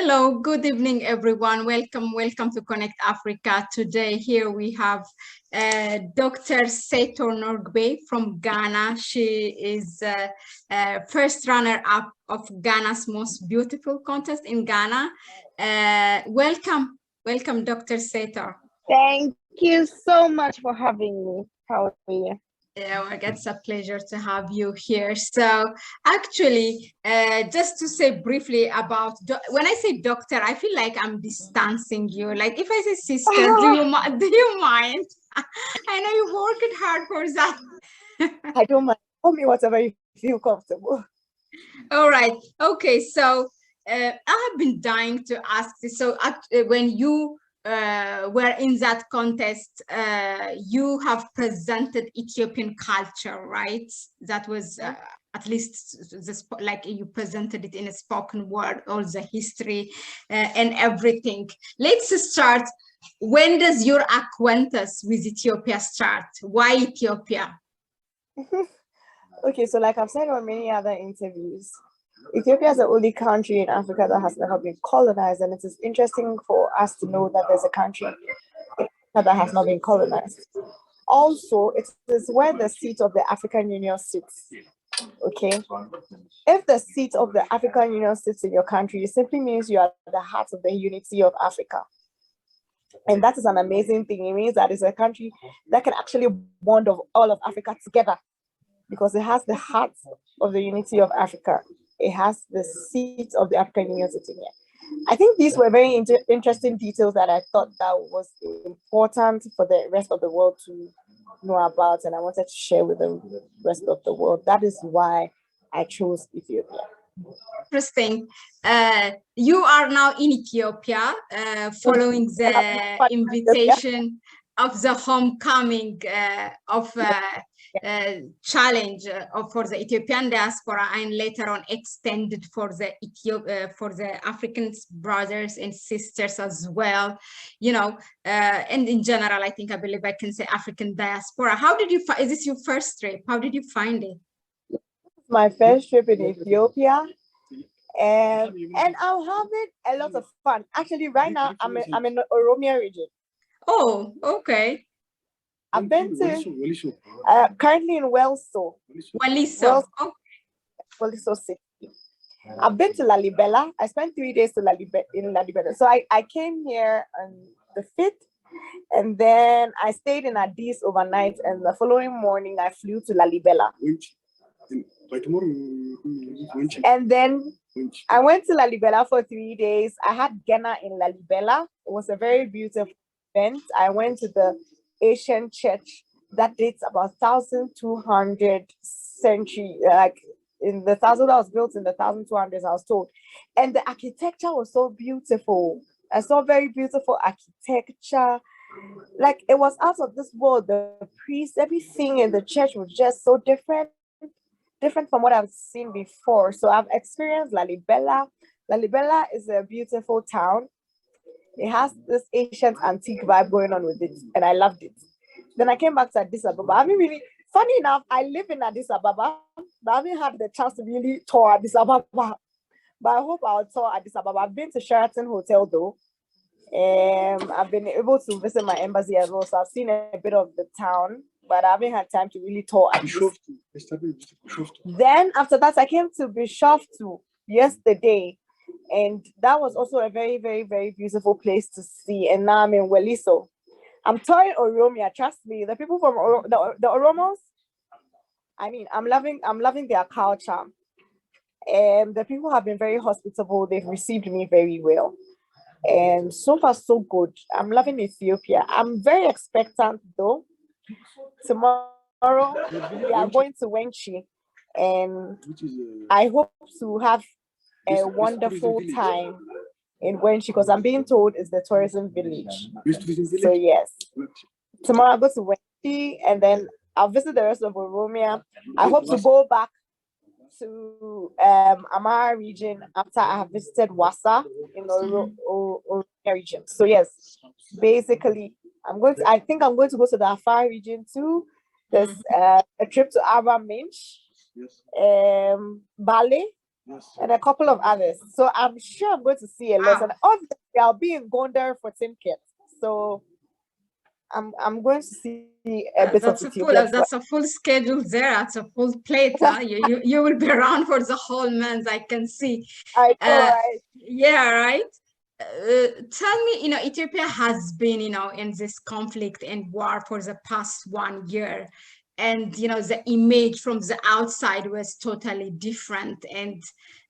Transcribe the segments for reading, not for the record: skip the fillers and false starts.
Hello, good evening, everyone. Welcome to Connect Africa. Today, here we have Dr. Setor Norgbe from Ghana. She is first runner-up of Ghana's most beautiful contest in Ghana. Welcome, Dr. Setor. Thank you so much for having me. How are you? Yeah, well, it's a pleasure to have you here. So actually, just to say briefly about, when I say doctor, I feel like I'm distancing you. Like if I say sister, do you mind? I know you worked hard for that. I don't mind. Tell me whatever you feel comfortable. All right. Okay. So I have been dying to ask this. So when you were in that contest, you have presented Ethiopian culture, right? That was at least like you presented it in a spoken word, all the history and everything. Let's start. When does your acquaintance with Ethiopia start? Why Ethiopia? Okay, so like I've said on many other interviews, Ethiopia is the only country in Africa that has never been colonized, and it is interesting for us to know that there's a country that has not been colonized. Also, it is where the seat of the African Union sits. Okay, if the seat of the African Union sits in your country, it simply means you are at the heart of the unity of Africa. And that is an amazing thing. It means that it's a country that can actually bond of all of Africa together, because it has the heart of the unity of Africa. It has the seat of the African Union sitting here. I think these were very interesting details that I thought that was important for the rest of the world to know about, and I wanted to share with the rest of the world. That is why I chose Ethiopia. Interesting. You are now in Ethiopia, following the invitation of the homecoming of challenge for the Ethiopian diaspora, and later on extended for the African brothers and sisters as well. You know, and in general, I believe I can say African diaspora. How did you find? Is this your first trip? How did you find it? My first trip in Ethiopia. And I'm having a lot of fun. Actually, right now I'm in the Oromia region. Oh, okay. I've been to currently in Welso. Waliso. Waliso City. I've been to Lalibela. I spent 3 days in Lalibela. So I came here on the 5th, and then I stayed in Addis overnight, and the following morning I flew to Lalibela. And then I went to Lalibela for 3 days. I had Genna in Lalibela. It was a very beautiful event. I went to the ancient church that dates about 1200 century, like in the thousand that was built in the 1200s, I was told. And the architecture was so beautiful. I saw very beautiful architecture. Like it was out of this world. The priests, everything in the church was just so different from what I've seen before. So I've experienced Lalibela. Lalibela is a beautiful town. It has this ancient antique vibe going on with it, and I loved it. Then I came back to Addis Ababa. I mean, really, funny enough, I live in Addis Ababa, but I haven't had the chance to really tour Addis Ababa. But I hope I'll tour Addis Ababa. I've been to Sheraton Hotel though. I've been able to visit my embassy as well, so I've seen a bit of the town, but I haven't had time to really tour. Then after that, I came to Bishoftu yesterday, and that was also a very, very, very beautiful place to see. And now I'm in Waliso. I'm touring Oromia. Trust me, the people from the Oromos. I mean, I'm loving their culture, and the people have been very hospitable. They've received me very well. And so far, so good. I'm loving Ethiopia. I'm very expectant though. Tomorrow, we are going to Wenchi, and I hope to have a wonderful time in Wenchi, because I'm being told it's the tourism village. So yes, tomorrow I'll go to Wenchi, and then I'll visit the rest of Oromia. I hope to go back to Amara region after I have visited Wasa in Oromia region. So yes, basically I think I'm going to go to the Afar region too. There's a trip to Aba Minch, Bali, and a couple of others. So I'm sure I'm going to see a lot. Wow. And obviously, I'll be in Gondar for Timket. So I'm going to see a bit of Ethiopia. That's a full schedule there. That's a full plate. Huh? You will be around for the whole month. I can see. I know, right? Yeah, right. Tell me, Ethiopia has been, in this conflict and war for the past 1 year. And, the image from the outside was totally different. And,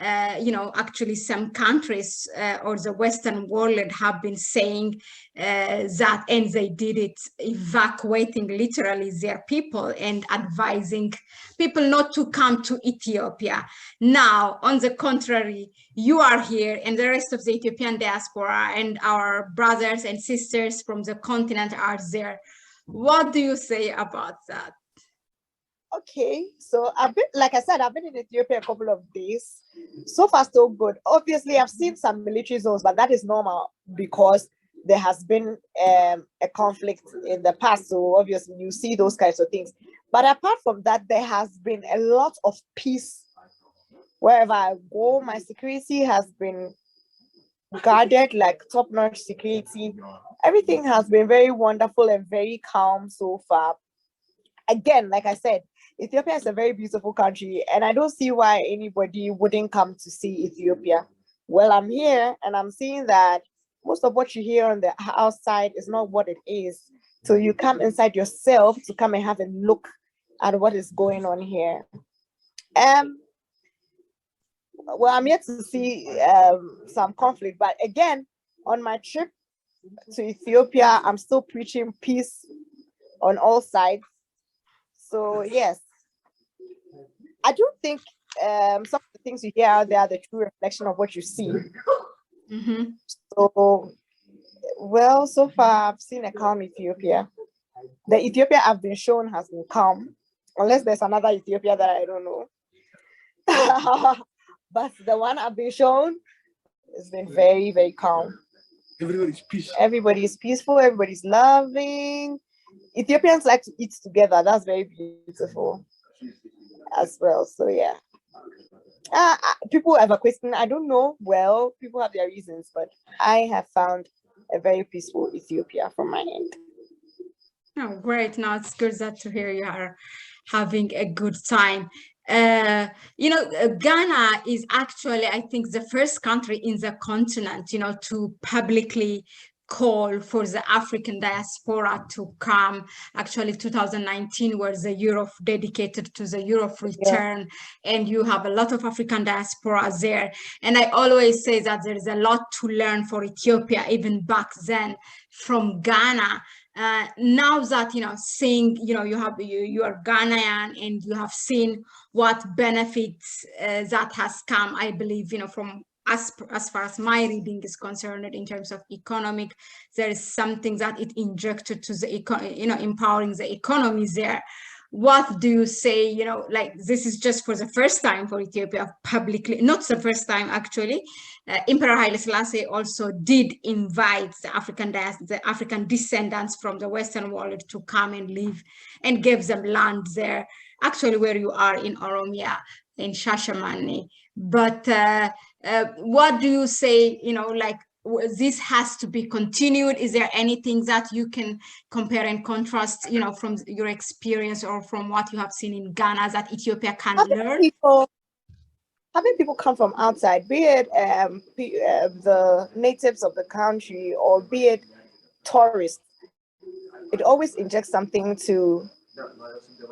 actually some countries or the Western world have been saying that, and they did it, evacuating literally their people and advising people not to come to Ethiopia. Now, on the contrary, you are here and the rest of the Ethiopian diaspora and our brothers and sisters from the continent are there. What do you say about that? Okay, so I've been, like I said, I've been in Ethiopia a couple of days. So far, so good. Obviously, I've seen some military zones, but that is normal because there has been a conflict in the past. So obviously, you see those kinds of things. But apart from that, there has been a lot of peace wherever I go. My security has been guarded, like top-notch security. Everything has been very wonderful and very calm so far. Again, like I said, Ethiopia is a very beautiful country, and I don't see why anybody wouldn't come to see Ethiopia. Well, I'm here and I'm seeing that most of what you hear on the outside is not what it is. So you come inside yourself to come and have a look at what is going on here. Well, I'm yet to see some conflict, but again, on my trip to Ethiopia, I'm still preaching peace on all sides. So yes, I do think some of the things you hear out there are the true reflection of what you see. Mm-hmm. So, well, so far I've seen a calm Ethiopia. The Ethiopia I've been shown has been calm, unless there's another Ethiopia that I don't know. But the one I've been shown has been very, very calm. Everybody's peaceful. Everybody's peaceful. Everybody's loving. Ethiopians like to eat together. That's very beautiful as well. So yeah. People have a question. I don't know. Well, people have their reasons, but I have found a very peaceful Ethiopia from my end. Oh, great. Now it's good that to hear you are having a good time. Ghana is actually, I think, the first country in the continent, to publicly call for the African diaspora to come. Actually, 2019 was the year of dedicated to the year of return, and you have a lot of African diaspora there. And I always say that there is a lot to learn for Ethiopia, even back then, from Ghana. Now that seeing you are Ghanaian and you have seen what benefits that has come, I believe from as far as my reading is concerned in terms of economic, there is something that it injected to the empowering the economy there. What do you say, like this is just for the first time for Ethiopia publicly, not the first time actually. Emperor Haile Selassie also did invite the African descendants from the Western world to come and live and give them land there, actually where you are in Oromia, in Shashamane. But what do you say, like this has to be continued? Is there anything that you can compare and contrast, from your experience or from what you have seen in Ghana that Ethiopia can learn? Having people come from outside, be it the natives of the country or be it tourists, it always injects something to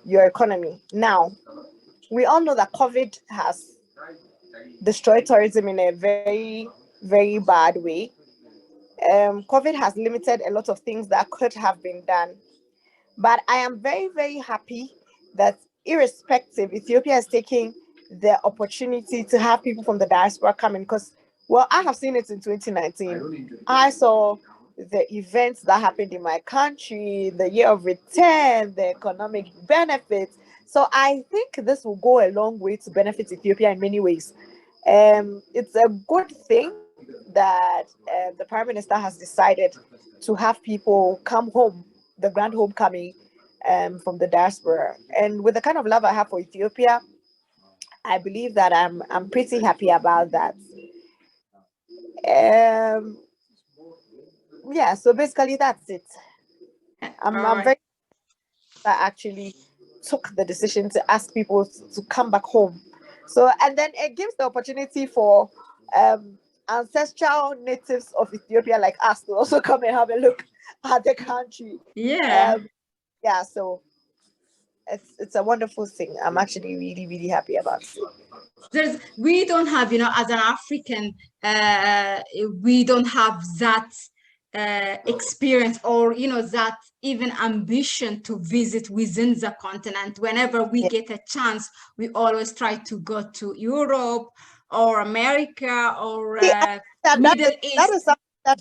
your economy. Now, we all know that COVID has destroyed tourism in a very, very bad way. COVID has limited a lot of things that could have been done. But I am very, very happy that irrespective, Ethiopia is taking the opportunity to have people from the diaspora coming because, well, I have seen it in 2019. I saw the events that happened in my country, the year of return, the economic benefits. So I think this will go a long way to benefit Ethiopia in many ways. It's a good thing that the Prime Minister has decided to have people come home, the grand homecoming from the diaspora. And with the kind of love I have for Ethiopia, I believe that I'm pretty happy about that. Yeah, so basically that's it. I'm very that actually took the decision to ask people to come back home. So, and then it gives the opportunity for ancestral natives of Ethiopia like us to also come and have a look at the country. Yeah. Yeah, so it's a wonderful thing. I'm actually really, really happy about it. We don't have, as an African, we don't have that experience, or that even ambition to visit within the continent. Whenever we get a chance, we always try to go to Europe or America or Middle East,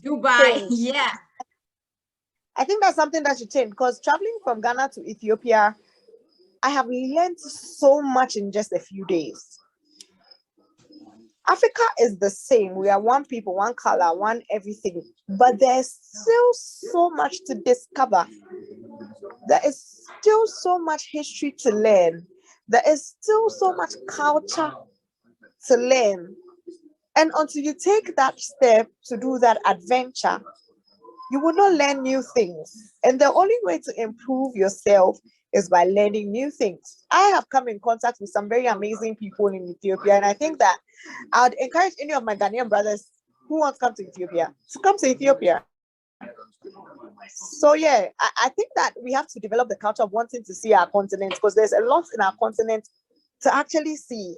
Dubai. Yeah, I think that's something that should change, because traveling from Ghana to Ethiopia, I have learned so much in just a few days. Africa is the same. We are one people, one color, one everything. But there's still so much to discover. There is still so much history to learn. There is still so much culture to learn. And until you take that step to do that adventure, you will not learn new things. And the only way to improve yourself is by learning new things. I have come in contact with some very amazing people in Ethiopia, and I think that I would encourage any of my Ghanaian brothers who want to come to Ethiopia to come to Ethiopia. So yeah, I think that we have to develop the culture of wanting to see our continent, because there's a lot in our continent to actually see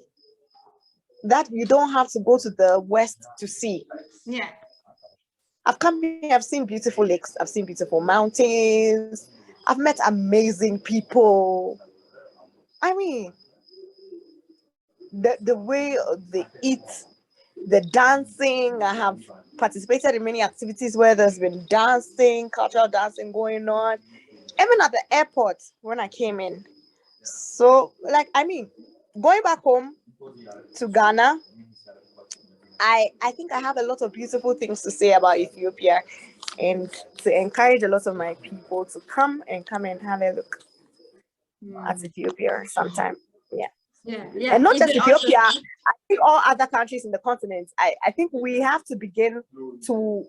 that you don't have to go to the West to see. Yeah. I've come here, I've seen beautiful lakes, I've seen beautiful mountains, I've met amazing people. I mean, the way they eat, the dancing, I have participated in many activities where there's been dancing, cultural dancing going on, even at the airport when I came in. So, like, I mean, going back home to Ghana, I think I have a lot of beautiful things to say about Ethiopia, and to encourage a lot of my people to come and have a look at Ethiopia sometime. Yeah. Yeah. And not just Ethiopia, I think all other countries in the continent. I think we have to begin to,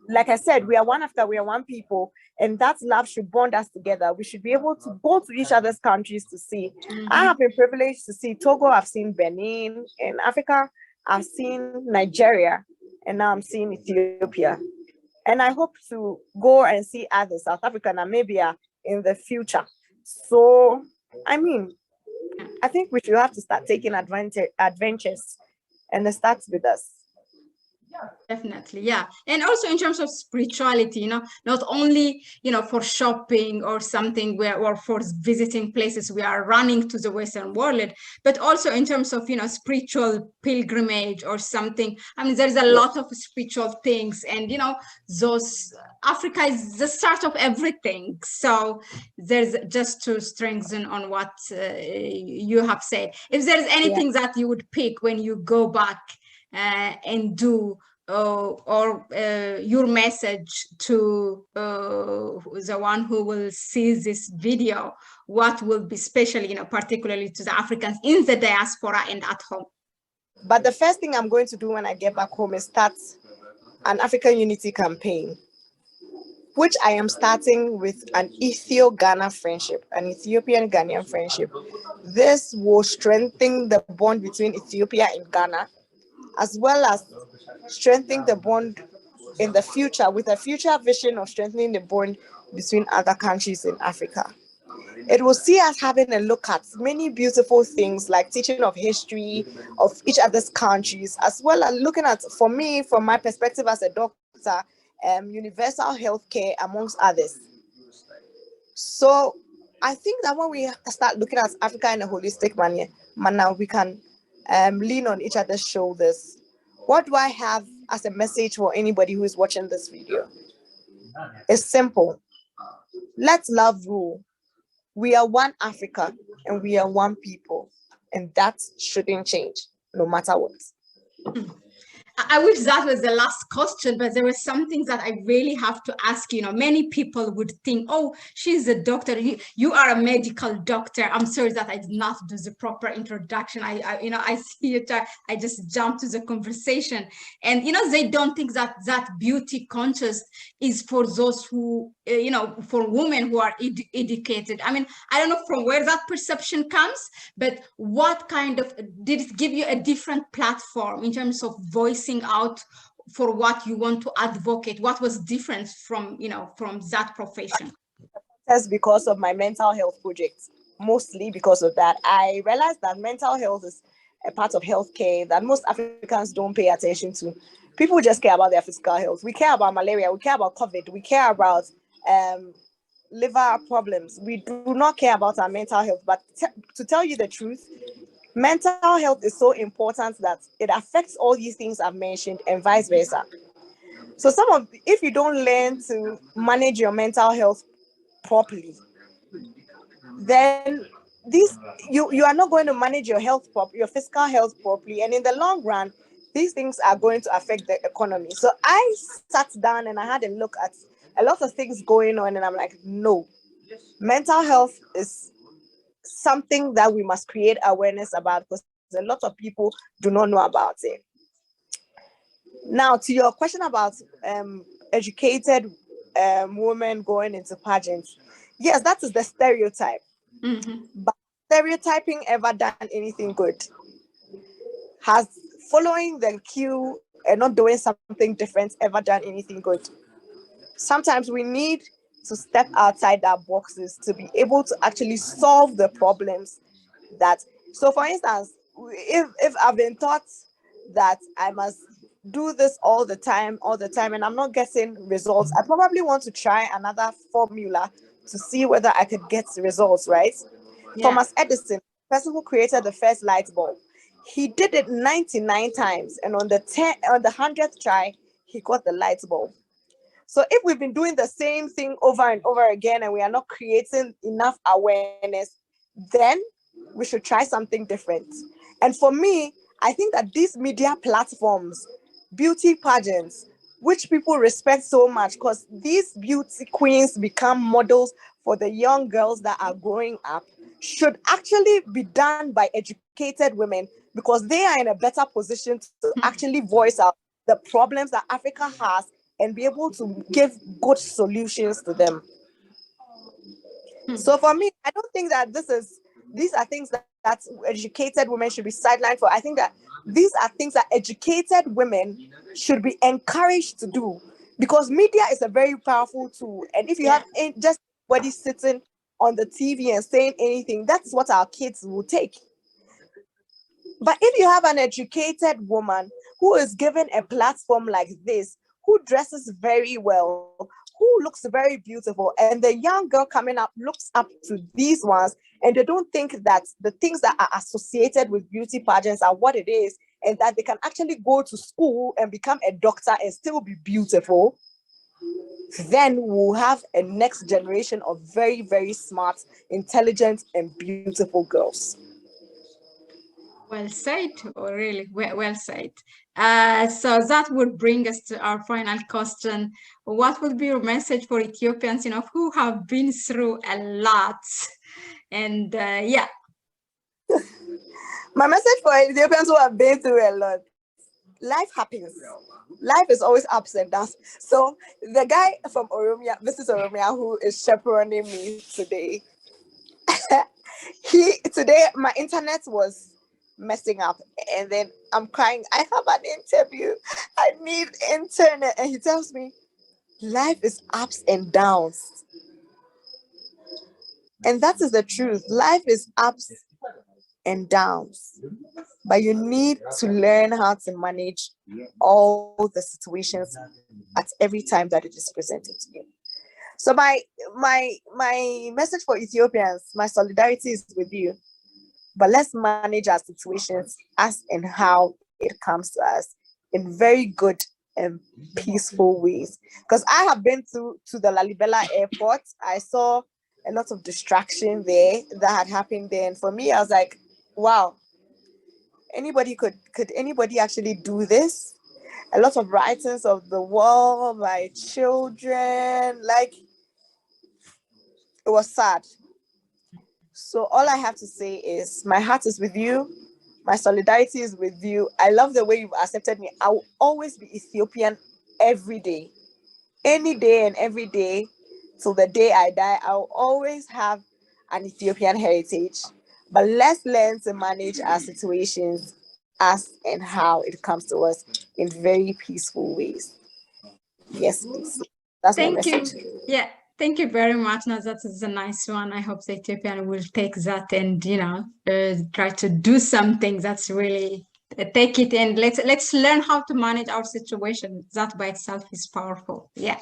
like I said, we are one Africa, we are one people, and that love should bond us together. We should be able to go to each other's countries to see. I have been privileged to see Togo, I've seen Benin. In Africa, I've seen Nigeria, and now I'm seeing Ethiopia. And I hope to go and see other South Africa and Namibia in the future. So, I mean, I think we should have to start taking adventures, and it starts with us. Definitely, yeah. And also in terms of spirituality, not only, for shopping or something or for visiting places, we are running to the Western world, but also in terms of, spiritual pilgrimage or something. I mean, there's a lot of spiritual things, and, those Africa is the start of everything. So there's just to strengthen on what you have said. If there's anything that you would pick when you go back and do, or your message to the one who will see this video, what will be special, particularly to the Africans in the diaspora and at home? But the first thing I'm going to do when I get back home is start an African unity campaign, which I am starting with an Ethio-Ghana friendship, an Ethiopian-Ghanaian friendship. This will strengthen the bond between Ethiopia and Ghana, as well as strengthening the bond in the future, with a future vision of strengthening the bond between other countries in Africa. It will see us having a look at many beautiful things like teaching of history of each other's countries, as well as looking at, for me, from my perspective as a doctor, universal healthcare, amongst others. So I think that when we start looking at Africa in a holistic manner, we can lean on each other's shoulders. What do I have as a message for anybody who is watching this video? It's simple. Let love rule. We are one Africa and we are one people, and that shouldn't change no matter what. I wish that was the last question, but there were some things that I really have to ask. Many people would think, oh, she's a doctor. You are a medical doctor. I'm sorry that I did not do the proper introduction. I see it. I just jumped to the conversation, and they don't think that beauty conscious is for those who, for women who are educated. I mean, I don't know from where that perception comes, but what kind of, did it give you a different platform in terms of voicing out for what you want to advocate? What was different from that profession? That's because of my mental health project. Mostly because of that, I realized that mental health is a part of healthcare that most Africans don't pay attention to. People just care about their physical health. We care about malaria. We care about COVID. We care about liver problems. We do not care about our mental health. But to tell you the truth, mental health is so important that it affects all these things I've mentioned and vice versa. So if you don't learn to manage your mental health properly, then you are not going to manage your your physical health properly, and in the long run, these things are going to affect the economy. So I sat down and I had a look at a lot of things going on, and I'm like, no, mental health is something that we must create awareness about, because a lot of people do not know about it. Now, to your question about educated women going into pageants, yes, that is the stereotype. Mm-hmm. But stereotyping ever done anything good? Has following the cue and not doing something different ever done anything good? Sometimes we need to step outside our boxes to be able to actually solve the problems that. So, for instance, if I've been taught that I must do this all the time, and I'm not getting results, I probably want to try another formula to see whether I could get results, right? Yeah. Thomas Edison, the person who created the first light bulb, he did it 99 times, and on the 100th try, he got the light bulb. So if we've been doing the same thing over and over again and we are not creating enough awareness, then we should try something different. And for me, I think that these media platforms, beauty pageants, which people respect so much, because these beauty queens become models for the young girls that are growing up, should actually be done by educated women, because they are in a better position to actually voice out the problems that Africa has and be able to give good solutions to them. So for me, I don't think that these are things that educated women should be sidelined for. I think that these are things that educated women should be encouraged to do, because media is a very powerful tool. And if you have just anybody sitting on the TV and saying anything, that's what our kids will take. But if you have an educated woman who is given a platform like this, who dresses very well, who looks very beautiful, and the young girl coming up looks up to these ones, and they don't think that the things that are associated with beauty pageants are what it is, and that they can actually go to school and become a doctor and still be beautiful, then we'll have a next generation of very, very smart, intelligent, and beautiful girls. Well said, or really well said. So that would bring us to our final question. What would be your message for Ethiopians, who have been through a lot? And My message for Ethiopians who have been through a lot: life happens. Life is always ups and downs. So the guy from Oromia, Mrs. Oromia, who is chaperoning me today, today my internet was messing up, and then I'm crying. I have an interview. I need internet, and he tells me, life is ups and downs, and that is the truth. Life is ups and downs, but you need to learn how to manage all the situations at every time that it is presented to you. So my message for Ethiopians, my solidarity is with you. But let's manage our situations as and how it comes to us in very good and peaceful ways. Because I have been to the Lalibela airport. I saw a lot of distraction there that had happened there. And for me, I was like, wow, could anybody actually do this? a lot of writings of the world, my children, like it was sad. So all I have to say is my heart is with you. My solidarity is with you. I love the way you've accepted me. I will always be Ethiopian every day. Any day and every day till the day I die, I'll always have an Ethiopian heritage. But let's learn to manage our situations as and how it comes to us in very peaceful ways. Yes, please. That's my Thank you. message. Yeah, thank you very much. Now that is a nice one. I hope the Ethiopian will take that and try to do something that's really take it and let's learn how to manage our situation. That by itself is powerful. Yeah.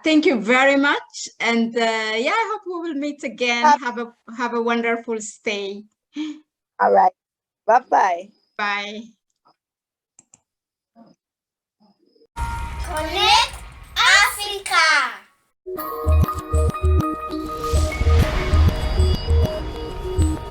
Thank you very much, and yeah, I hope we will meet again. Have a wonderful stay. All right. Bye-bye. Bye. Connect Africa.